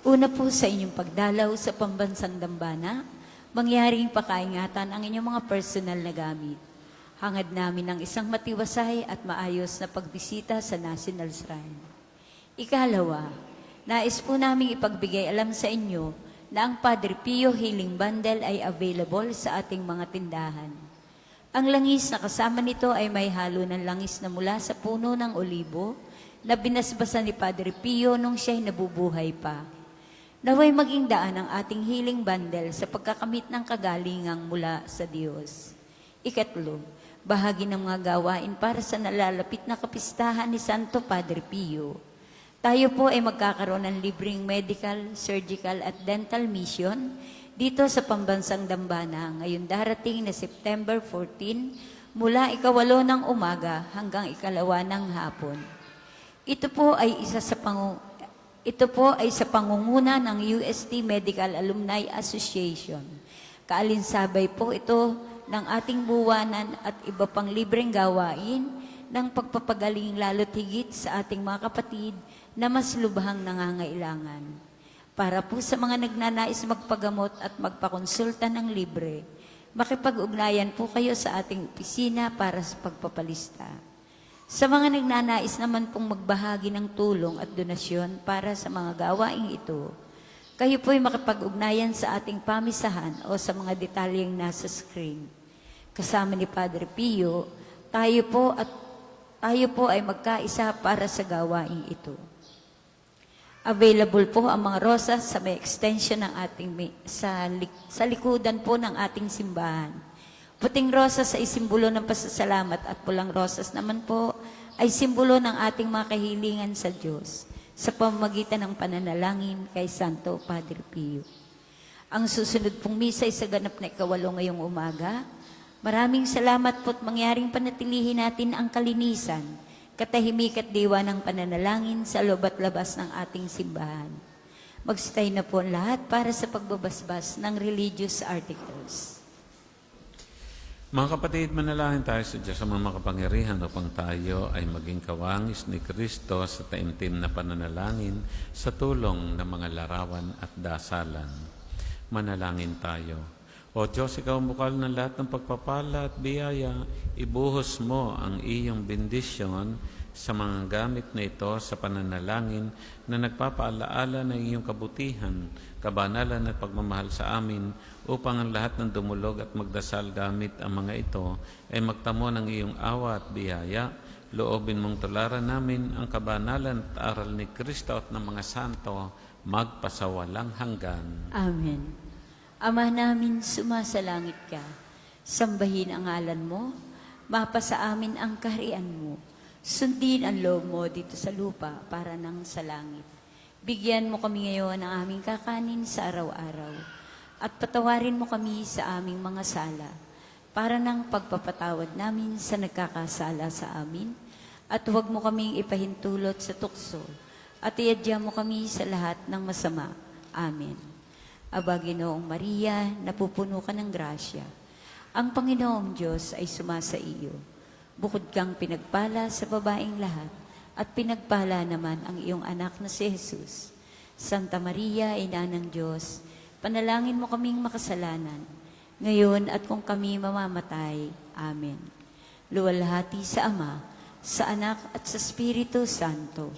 Una po sa inyong pagdalaw sa pambansang dambana, mangyaring pakaingatan ang inyong mga personal na gamit. Hangad namin ng isang matiwasay at maayos na pagbisita sa National Shrine. Ikalawa, nais po namin ipagbigay alam sa inyo na ang Padre Pio Healing Bundle ay available sa ating mga tindahan. Ang langis na kasama nito ay may halo ng langis na mula sa puno ng olibo na binasbasan ni Padre Pio nung siya'y nabubuhay pa. Naway maging daan ang ating healing bundle sa pagkakamit ng kagalingang mula sa Diyos. Ikatlo, bahagi ng mga gawain para sa nalalapit na kapistahan ni Santo Padre Pio. Tayo po ay magkakaroon ng libreng medical, surgical at dental mission dito sa Pambansang Dambana ngayon darating na September 14 mula 8 ng umaga hanggang 2 ng hapon. Ito po ay sa pangunguna ng UST Medical Alumni Association. Kaalinsabay po ito ng ating buwanan at iba pang libreng gawain ng pagpapagaling lalo't higit sa ating mga kapatid na mas lubhang nangangailangan. Para po sa mga nagnanais magpagamot at magpakonsulta ng libre, makipag-ugnayan po kayo sa ating opisina para sa pagpapalista. Sa mga nagnanais naman pong magbahagi ng tulong at donasyon para sa mga gawaing ito, kayo po'y makipag-ugnayan sa ating pamisahan o sa mga detalyeng nasa screen. Kasama ni Padre Pio, tayo po ay magkaisa para sa gawaing ito. Available po ang mga rosas sa may extension ng sa likudan po ng ating simbahan. Puting rosas ay simbolo ng pasasalamat at pulang rosas naman po ay simbolo ng ating mga kahilingan sa Diyos sa pamamagitan ng pananalangin kay Santo Padre Pio. Ang susunod pong misa ay sa ganap na 8 ngayong umaga. Maraming salamat po't mangyaring panatilihin natin ang kalinisan, katahimik at diwa ng pananalangin sa loob at labas ng ating simbahan. Magsitay na po ang lahat para sa pagbabasbas ng religious articles. Mga kapatid, manalangin tayo sa Diyos sa mga makapangyarihan upang tayo ay maging kawangis ni Kristo sa taimtim na pananalangin sa tulong ng mga larawan at dasalan. Manalangin tayo. O Diyos, ikaw ang bukal ng lahat ng pagpapala at biyaya, ibuhos mo ang iyong bendisyon sa mga gamit na ito sa pananalangin na nagpapaalaala ng iyong kabutihan, kabanalan at pagmamahal sa amin upang ang lahat ng dumulog at magdasal gamit ang mga ito ay magtamo ng iyong awa at biyaya. Loobin mong tularan namin ang kabanalan at aral ni Kristo at ng mga santo magpasawalang hanggan. Amen. Ama namin, sumasalangit ka. Sambahin ang ngalan mo, mapasa amin ang kaharian mo. Sundin ang loob mo dito sa lupa para nang sa langit. Bigyan mo kami ngayon ng aming kakanin sa araw-araw. At patawarin mo kami sa aming mga sala para nang pagpapatawad namin sa nagkakasala sa amin. At huwag mo kaming ipahintulot sa tukso at iadya mo kami sa lahat ng masama. Amen. Aba, Ginoong Maria, napupuno ka ng grasya. Ang Panginoong Diyos ay sumasa iyo. Bukod kang pinagpala sa babaeng lahat, at pinagpala naman ang iyong anak na si Jesus. Santa Maria, Ina ng Diyos, panalangin mo kaming makasalanan, ngayon at kung kami mamamatay. Amen. Luwalhati sa Ama, sa Anak at sa Espiritu Santo,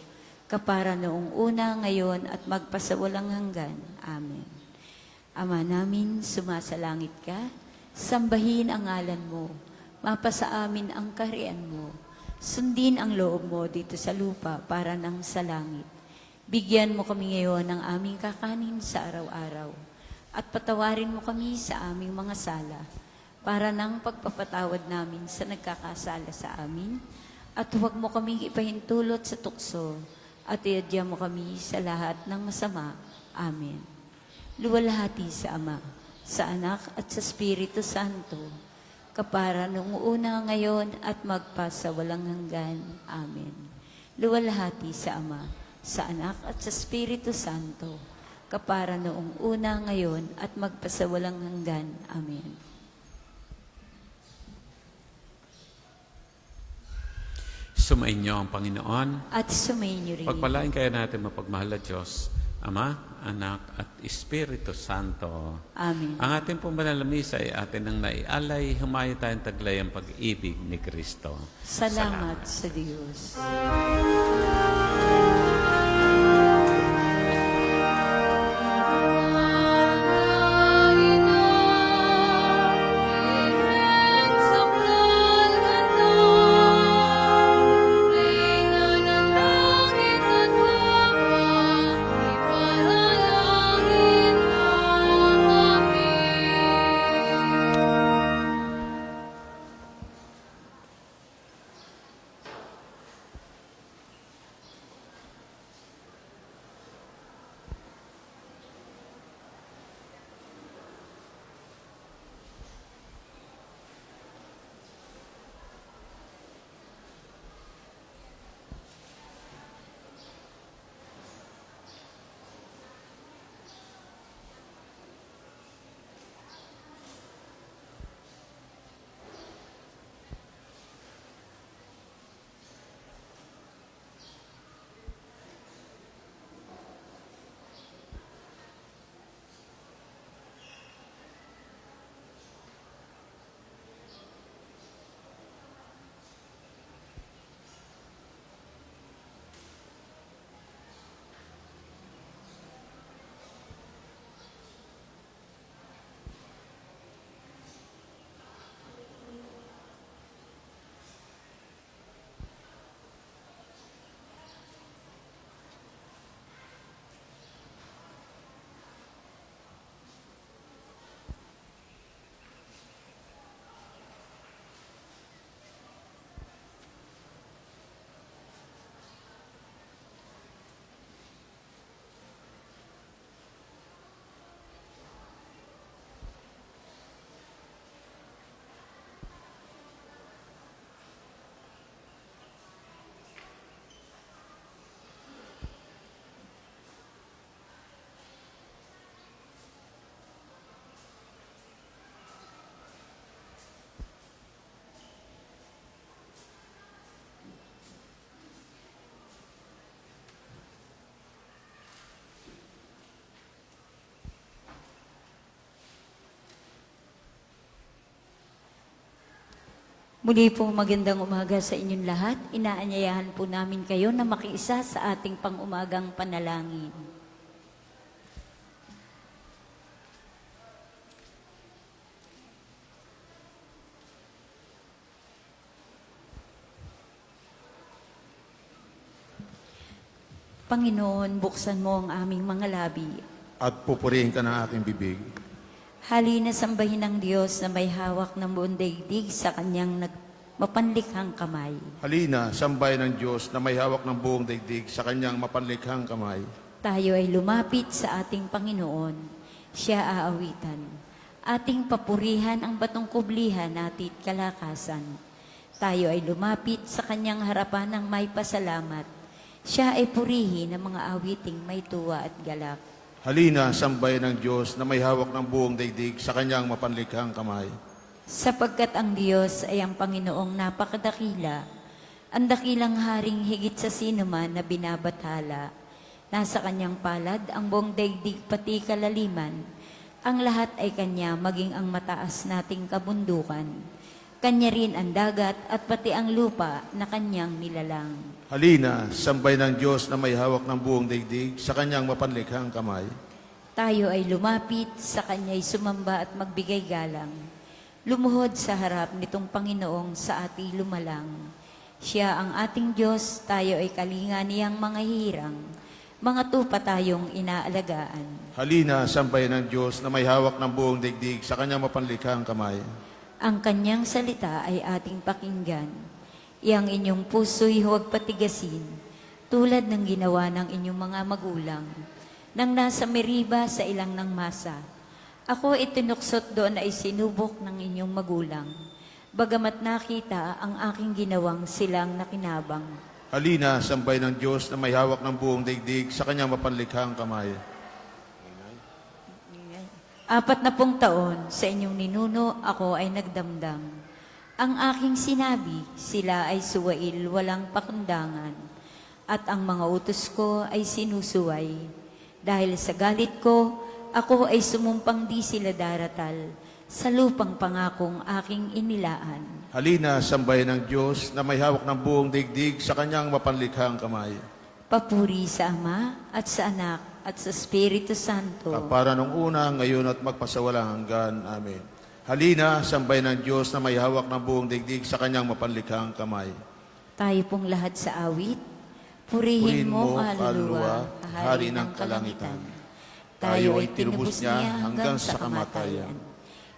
kapara noong una, ngayon at magpasawalang hanggan. Amen. Ama namin, sumasalangit ka, sambahin ang ngalan mo, mapasa amin ang kaharian mo, sundin ang loob mo dito sa lupa para nang sa langit. Bigyan mo kami ngayon ng aming kakanin sa araw-araw, at patawarin mo kami sa aming mga sala, para nang pagpapatawad namin sa nagkakasala sa amin, at huwag mo kaming ipahintulot sa tukso, at iadya mo kami sa lahat ng masama. Amen. Luwalhati sa Ama, sa Anak at sa Espiritu Santo, kapara noong una, ngayon at magpasawalang hanggan. Amen. Luwalhati sa Ama, sa Anak at sa Espiritu Santo, kapara noong una, ngayon at magpasawalang hanggan. Amen. Sumainyo ang Panginoon. At sumainyo rin. Pagpalain kaya natin mapagmahal na Diyos, Ama, Anak, at Espiritu Santo. Amen. Ang ating pong banal na misa ay atin ang naialay, humayo tayong taglay ang pag-ibig ni Kristo. Salamat sa Diyos. Muli po magandang umaga sa inyong lahat. Inaanyayahan po namin kayo na makiisa sa ating pang-umagang panalangin. Panginoon, buksan mo ang aming mga labi. At pupurihin ka ng aking bibig. Halina sambahin ng Diyos na may hawak ng buong daigdig sa kanyang mapanlikhang kamay. Halina, sambay ng Diyos na may hawak ng buong daigdig sa kanyang mapanlikhang kamay. Tayo ay lumapit sa ating Panginoon. Siya aawitan. Ating papurihan ang batong kublihan natin kalakasan. Tayo ay lumapit sa kanyang harapan ng may pasalamat. Siya ay purihin ng mga awiting may tuwa at galak. Halina, sambay ng Diyos na may hawak ng buong daigdig sa kanyang mapanlikhang kamay. Sapagkat ang Diyos ay ang Panginoong napakadakila, ang dakilang haring higit sa sinuman na binabathala. Nasa kanyang palad ang buong daigdig pati kalaliman, ang lahat ay kanya maging ang mataas nating kabundukan. Kanya rin ang dagat at pati ang lupa na kanyang nilalang. Halina, sambay ng Diyos na may hawak ng buong daigdig sa kanyang mapanlikhang kamay. Tayo ay lumapit, sa kanya'y sumamba at magbigay galang. Lumuhod sa harap nitong Panginoong sa ating lumalang. Siya ang ating Diyos, tayo ay kalinga niyang mga hirang. Mga tupa tayong inaalagaan. Halina, sambay ng Diyos na may hawak ng buong daigdig sa kanyang mapanlikhang kamay. Ang kanyang salita ay ating pakinggan. Iyang inyong puso'y huwag patigasin, tulad ng ginawa ng inyong mga magulang, nang nasa Meriba sa ilang ng masa. Ako itinuksot doon ay sinubok ng inyong magulang, bagamat nakita ang aking ginawang silang nakinabang. Halina, sambay ng Diyos na may hawak ng buong daigdig sa kanyang mapanlikhang kamay. 40 taon sa inyong ninuno, ako ay nagdamdam. Ang aking sinabi, sila ay suwail, walang pakundangan. At ang mga utos ko ay sinusuway. Dahil sa galit ko, ako ay sumumpang di sila daratal sa lupang pangakong aking inilaan. Halina, sambay ng Diyos na may hawak ng buong daigdig sa kanyang mapanlikhang kamay. Papuri sa Ama at sa Anak at sa Espiritu Santo. Para nung una, ngayon at magpasawalang hanggan. Amen. Halina, sambay ng Diyos na may hawak ng buong daigdig sa kanyang mapanlikhang kamay. Tayo pong lahat sa awit, purihin mo, kaluluwa, hari ng kalangitan. Tayo ay tinubos niya hanggang sa kamatayan.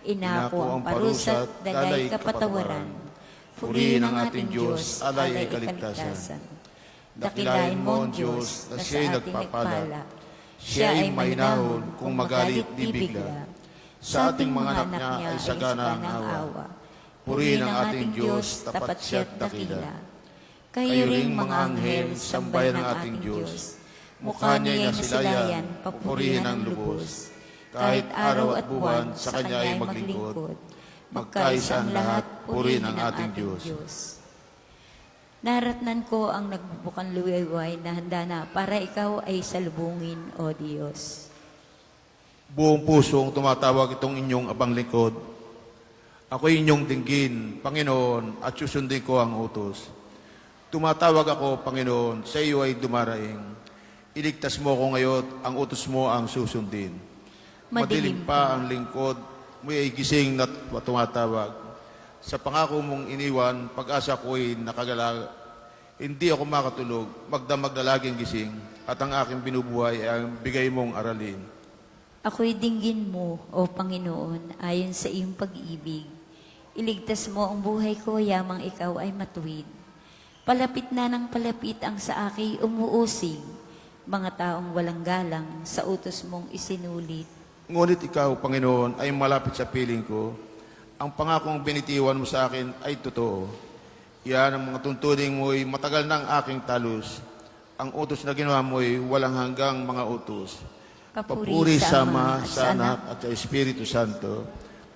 Inako ang parusa't dalay kapatawaran. Purihin ang ating Diyos, alay ay kaligtasan. Dakilain mo ang Diyos na siya'y nagpapala. Siya ay mahinahon kung magalit di bigla. Sa ating mga anak niya ay sagana ang awa. Purihin ang ating Diyos, tapat siya't dakila. Kayo ring mga anghel, sambay ng ating Diyos. Mukha niya nasilayan, papurihin ang lubos. Kahit araw at buwan, sa Kanya ay maglingkod. Magkaisa ang lahat, purihin ang ating Diyos. Naratnan ko ang nagbubukang luwayway na handa na para ikaw ay salubungin, O Diyos. Buong pusong tumatawag itong inyong abang lingkod. Ako'y inyong dinggin, Panginoon, at susundin ko ang utos. Tumatawag ako, Panginoon, sa iyo ay dumaraing. Iligtas mo ko ngayon, ang utos mo ang susundin. Madilim pa ang lingkod, may gising na tumatawag. Sa pangako mong iniwan, pag-asa ko'y nakagalag. Hindi ako makatulog, magdamag na laging gising, at ang aking binubuhay ay ang bigay mong aralin. Ako'y dinggin mo, O Panginoon, ayon sa iyong pag-ibig. Iligtas mo ang buhay ko, yamang ikaw ay matuwid. Palapit na ng palapit ang sa akin umuusig, mga taong walang galang sa utos mong isinulit. Ngunit ikaw, Panginoon, ay malapit sa piling ko. Ang pangakong binitiwan mo sa akin ay totoo. Yan ang mga tuntuning mo'y matagal ng aking talus. Ang utos na ginawa mo'y walang hanggang mga utos. Papuri sa Ama, sa Anak, at sa Espiritu Santo,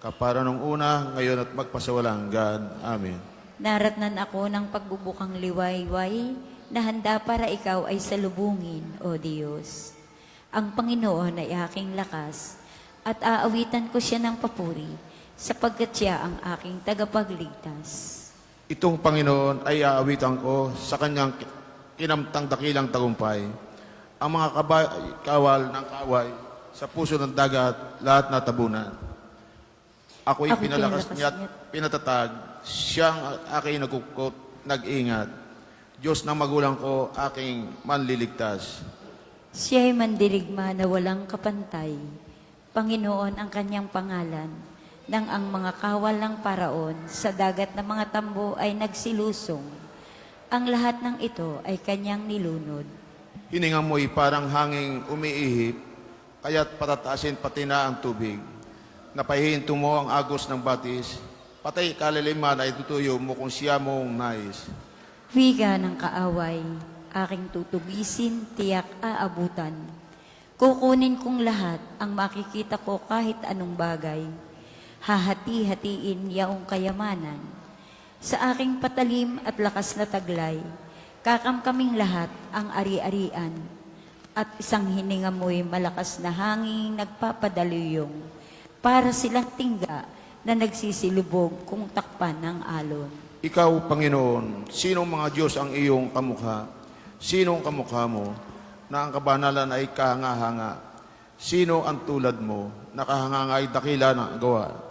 kapara nung una, ngayon at magpasawalang hanggan. Amen. Naratnan ako ng pagbubukang liwayway na handa para ikaw ay salubungin, O Diyos. Ang Panginoon ay aking lakas at aawitan ko siya ng papuri sapagkat siya ang aking tagapagligtas. Itong Panginoon ay aawitan ko sa kanyang kinamtang dakilang tagumpay. Ang mga kawal ng kaway sa puso ng dagat, lahat natabunan. Ako'y Ako'y pinalakas pinalakas niya at pinatatag. Siyang aking nagkukot, nag-ingat. Diyos ng magulang ko, aking manliligtas. Siya'y mandirigma na walang kapantay. Panginoon ang kanyang pangalan. Nang ang mga kawal ng paraon sa dagat ng mga tambo ay nagsilusong. Ang lahat ng ito ay kanyang nilunod. Hininga mo'y parang hanging umiihip, kaya't patataasin pati na ang tubig. Napahihinto mo ang agos ng batis, patay kalaliman ay tutuyo mo kung siya mong nais. Wiga ng kaaway, aking tutugisin, tiyak aabutan. Kukunin kong lahat ang makikita ko kahit anong bagay. Hahati-hatiin yaong kayamanan. Sa aking patalim at lakas na taglay, kakamkaming lahat ang ari-arian. At isang hininga mo'y malakas na hangin nagpapadaluyong. Para silang tingga na nagsisilubog kung takpan ng alon. Ikaw, Panginoon, sinong mga Diyos ang iyong kamukha? Sinong kamukha mo na ang kabanalan ay kahanga-hanga? Sino ang tulad mo na kahanga ay dakila ng gawa?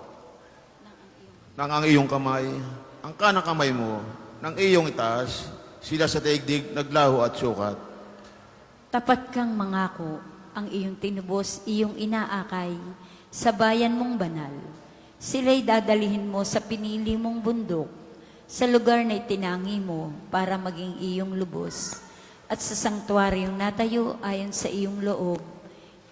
Nang ang iyong kamay, ang kanang kamay mo, nang iyong itaas, sila sa daigdig naglaho at sukat. Tapat kang mangako, ang iyong tinubos, iyong inaakay, sa bayan mong banal. Sila'y dadalihin mo sa pinili mong bundok, sa lugar na itinangi mo para maging iyong lubos. At sa sangtuaryong natayo ayon sa iyong loob,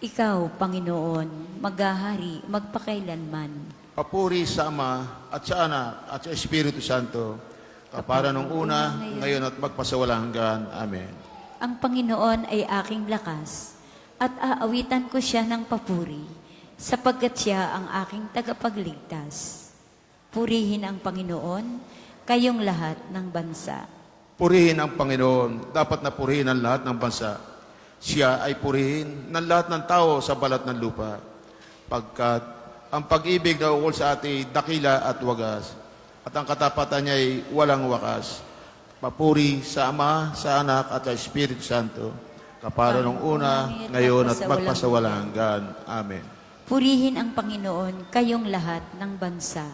ikaw, Panginoon, maghahari magpakailanman. Papuri sa Ama at sa Anak at sa Espiritu Santo, kapara nung una, ngayon at magpasawalang hanggan. Amen. Ang Panginoon ay aking lakas, at aawitan ko siya ng papuri, sapagkat siya ang aking tagapagligtas. Purihin ang Panginoon, kayong lahat ng bansa. Purihin ang Panginoon, dapat na purihin ang lahat ng bansa. Siya ay purihin ng lahat ng tao sa balat ng lupa, pagkat ang pag-ibig na ukol sa atin, dakila at wagas, at ang katapatan niya ay walang wakas. Papuri sa Ama, sa Anak at sa Espiritu Santo, kapara nung una, ngayon at magpasawalang hanggan. Amen. Purihin ang Panginoon, kayong lahat ng bansa.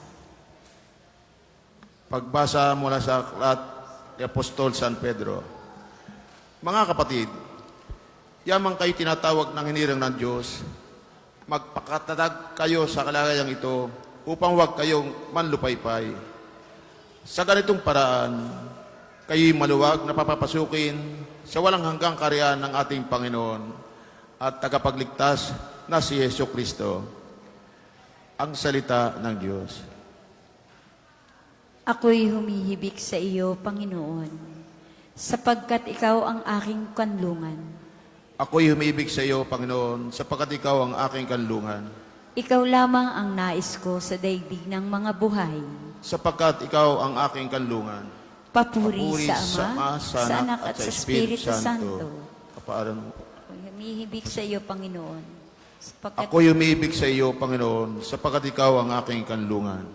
Pagbasa mula sa aklat ni Apostol San Pedro. Mga kapatid, yamang kayo tinatawag ng hinirang ng Diyos, magpakatatag kayo sa kalagayang ito upang huwag kayong manlupaypay. Sa ganitong paraan, kayo'y maluwag na papapasukin sa walang hanggang karyan ng ating Panginoon at tagapagligtas na si Yesu Kristo. Ang salita ng Diyos. Ako'y humihibik sa iyo, Panginoon, sapagkat ikaw ang aking kanlungan. Ako'y humibig sa iyo, Panginoon, sapagkat ikaw ang aking kanlungan. Ikaw lamang ang nais ko sa daigdig ng mga buhay. Sapagkat ikaw ang aking kanlungan. Papuri sa Ama, sa Anak at sa Espiritu Santo. Kapaaran mo. Ako'y humihibik sa iyo, Panginoon, sapagkat Ako'y humibig sa iyo, Panginoon, sapagkat ikaw ang aking kanlungan.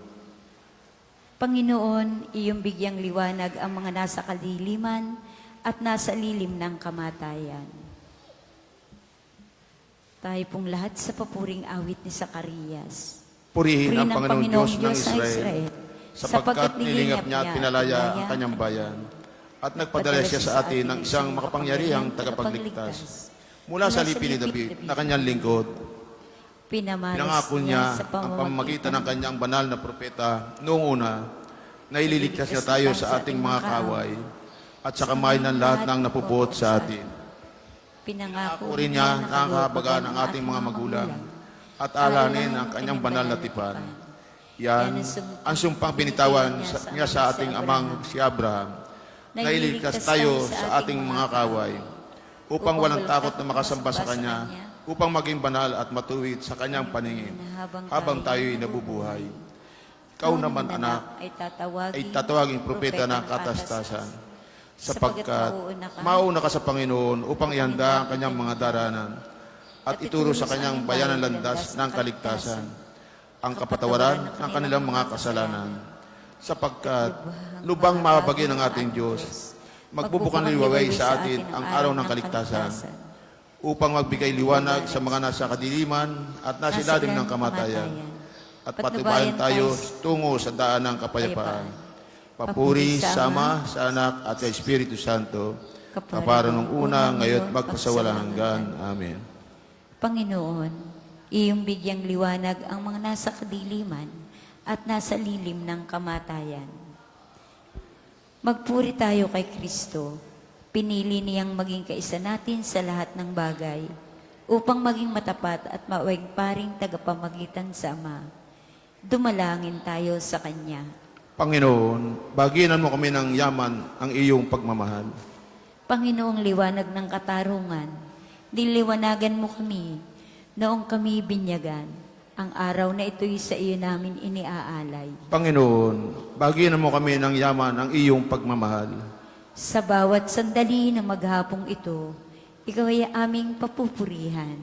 Panginoon, iyong bigyang liwanag ang mga nasa kadiliman at nasa lilim ng kamatayan. Tayo pong lahat sa papuring awit ni Zacarias. Purihin ang ng Panginoong Diyos ng sa Israel, sapagkat nilingap niya at pinalaya ang kanyang bayan, at nagpadala siya sa atin ng isang makapangyarihang tagapagligtas. Mula sa lipi ni David na kanyang lingkod, pinangako niya ang pamamagitan ng kanyang banal na propeta noong una na ililigtas niya tayo sa ating mga kaway at sa kamay ng lahat ng napupot sa atin. Pinangako rin niya na ang kahabagan ng ating mga magulang at alanin ang kanyang banal na tipan. Yan ang sumpang binitawan niya sa ating amang si Abraham na ililigtas tayo sa ating mga kaway upang walang takot na makasamba sa kanya, upang maging banal at matuwid sa kanyang paningin habang tayo'y nabubuhay. Ikaw naman, anak, ay tatawaging propeta ng katastasan, sapagkat mauna ka sa Panginoon upang ihanda ang kanyang mga daranan at ituro sa kanyang bayan ang landas ng kaligtasan, ang kapatawaran ng kanilang mga kasalanan, sapagkat lubang mababagi ng ating Diyos, magbubukang liwaway sa atin ang araw ng kaligtasan, upang magbigay liwanag sa mga nasa kadiliman at nasa ilalim ng kamatayan, at patubayan tayo tungo sa daan ng kapayapaan. Papuri sa Ama, sa Anak, at sa Espiritu Santo, kapara nung una, ngayon, magpasawalang hanggan. Amen. Panginoon, iyong bigyang liwanag ang mga nasa kadiliman at nasa lilim ng kamatayan. Magpuri tayo kay Kristo. Pinili niyang maging kaisa natin sa lahat ng bagay upang maging matapat at mauwing paring tagapamagitan sa Ama. Dumalangin tayo sa Kanya. Panginoon, baginan mo kami ng yaman ang iyong pagmamahal. Panginoong liwanag ng katarungan, diliwanagan mo kami noong kami binyagan. Ang araw na ito'y sa iyo namin iniaalay. Panginoon, baginan mo kami ng yaman ang iyong pagmamahal. Sa bawat sandali na maghapong ito, ikaw ay aming papupurihan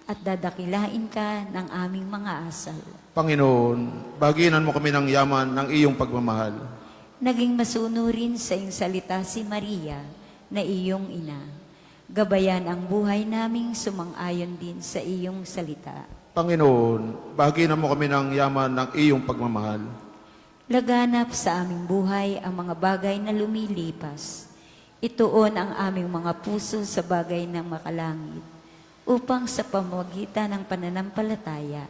at dadakilain ka ng aming mga asal. Panginoon, baginan mo kami ng yaman ng iyong pagmamahal. Naging masunurin sa iyong salita si Maria na iyong ina. Gabayan ang buhay naming sumang-ayon din sa iyong salita. Panginoon, baginan mo kami ng yaman ng iyong pagmamahal. Laganap sa aming buhay ang mga bagay na lumilipas. Ituon ang aming mga puso sa bagay ng makalangit, upang sa pamamagitan ng pananampalataya,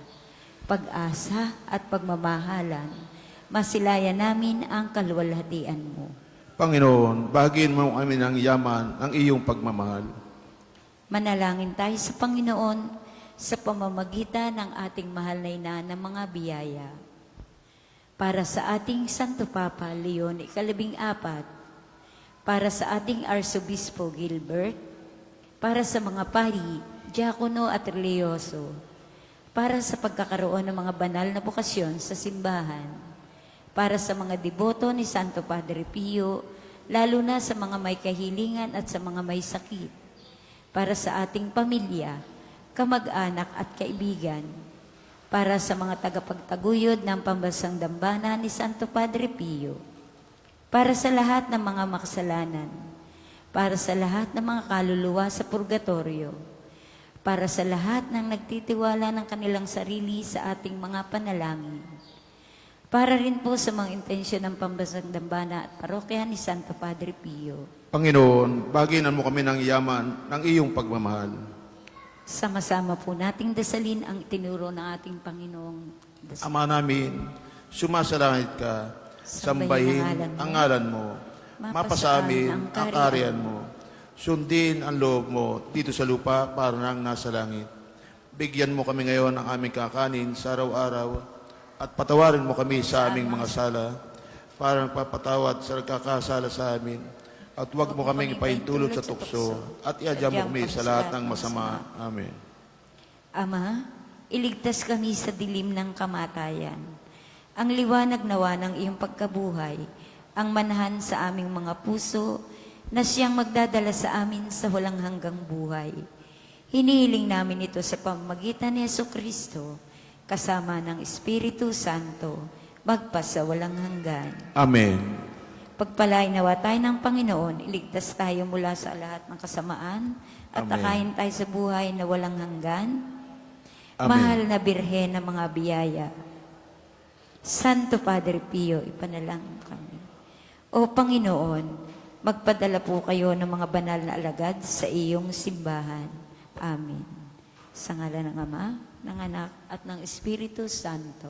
pag-asa at pagmamahalan, masilayan namin ang kaluwalhatian mo. Panginoon, bagian mo kami ng yaman ng iyong pagmamahal. Manalangin tayo sa Panginoon sa pamamagitan ng ating mahal na ina ng mga biyaya. Para sa ating Santo Papa Leon ika-14, para sa ating Arsobispo Gilbert, para sa mga pari, diakono at religyoso, para sa pagkakaroon ng mga banal na bokasyon sa simbahan, para sa mga deboto ni Santo Padre Pio, lalo na sa mga may kahilingan at sa mga may sakit, para sa ating pamilya, kamag-anak at kaibigan, para sa mga tagapagtaguyod ng pambansang dambana ni Santo Padre Pio, para sa lahat ng mga makasalanan, para sa lahat ng mga kaluluwa sa purgatorio, para sa lahat ng nagtitiwala ng kanilang sarili sa ating mga panalangin, para rin po sa mga intensyon ng pambansang dambana at parokya ni Santo Padre Pio. Panginoon, baginan mo kami ng yaman ng iyong pagmamahal. Sama-sama po nating dasalin ang tinuro ng ating Panginoong dasal. Ama namin, sumasalangit ka, sambahin ang ngalan mo, mapasa amin ang kaharian mo, sundin ang loob mo dito sa lupa para nang nasa langit. Bigyan mo kami ngayon ng aming kakanin sa araw-araw at patawarin mo kami sa aming mga sala para magpapatawad sa nagkakasala sa amin. At huwag mo kaming ipahintulot sa tukso at iadya mo kami sa lahat ng masama. Amen. Ama, iligtas kami sa dilim ng kamatayan. Ang liwanag nawa ng iyong pagkabuhay, ang manahan sa aming mga puso na siyang magdadala sa amin sa walang hanggang buhay. Hinihiling namin ito sa pamamagitan ni Jesucristo, kasama ng Espiritu Santo, magpasawalang hanggan. Amen. Pagpalain nawa tayo ng Panginoon, iligtas tayo mula sa lahat ng kasamaan at Amen. takayin tayo sa buhay na walang hanggan. Amen. Mahal na Birhen ng mga biyaya, Santo Padre Pio, ipanalangin kami. O Panginoon, magpadala po kayo ng mga banal na alagad sa iyong simbahan. Amen. Sa ngalan ng Ama, ng Anak, at ng Espiritu Santo.